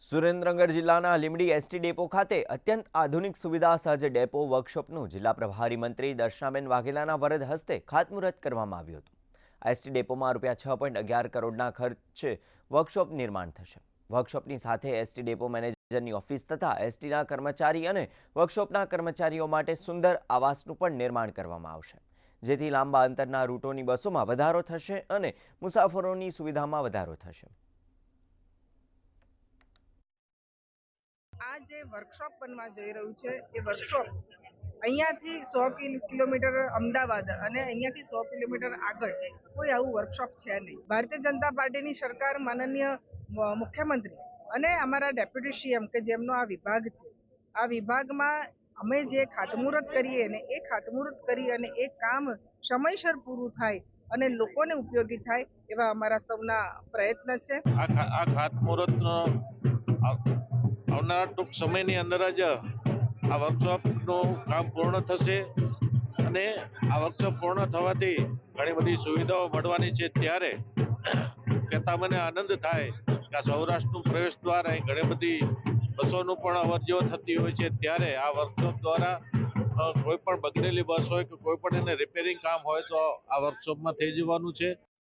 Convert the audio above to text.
સુરેન્દ્રનગર જિલ્લાના Limbdi ST depot ખાતે અત્યંત આધુનિક સુવિધા સજ્જ ડેપો વર્કશોપનું જિલ્લા પ્રભારી મંત્રી દર્શનાબેન વાઘેલાના વરદ હસ્તે ખાતમુહૂર્ત કરવામાં આવ્યું હતું। આ એસટી ડેપોમાં ₹6.11 કરોડના ખર્ચે વર્કશોપ નિર્માણ થશે। વર્કશોપની સાથે એસટી ડેપો મેનેજરની ઓફિસ તથા એસટીના કર્મચારી અને વર્કશોપના કર્મચારીઓ માટે સુંદર આવાસનું પણ નિર્માણ કરવામાં આવશે, જેથી લાંબા અંતરના રૂટોની બસોમાં વધારો થશે અને મુસાફરોની સુવિધામાં વધારો થશે। આ જે વર્કશોપ બનવા જઈ રહ્યું છે એ વર્કશોપ અહીંયાથી 100 કિલોમીટર અમદાવાદ અને અહીંયાથી 100 કિલોમીટર આગળ કોઈ આવું વર્કશોપ છે નહીં। ભારતીય જનતા પાર્ટીની સરકાર, માનનીય મુખ્યમંત્રી અને અમારા ડેપ્યુટી સીએમ કે જેમનો આ વિભાગ છે, આ વિભાગમાં અમે જે ખાતમુહૂર્ત કરીએ ને એ ખાતમુહૂર્ત કરી અને એ કામ સમયસર પૂરું થાય અને લોકોને ઉપયોગી થાય એવા અમારા સૌના પ્રયત્ન છે। આ ખાતમુહૂર્ત આવનારા ટૂંક સમયની અંદર જ આ વર્કશોપનું કામ પૂર્ણ થશે અને આ વર્કશોપ પૂર્ણ થવાથી ઘણી બધી સુવિધાઓ મળવાની છે। ત્યારે કહેતા મને આનંદ થાય કે આ સૌરાષ્ટ્રનું પ્રવેશ દ્વાર અહીં ઘણી બધી બસોનું પણ અવરજવર થતી હોય છે। ત્યારે આ વર્કશોપ દ્વારા કોઈ પણ બગડેલી બસ હોય કે કોઈ પણ એને રિપેરિંગ કામ હોય તો આ વર્કશોપમાં થઈ જવાનું છે।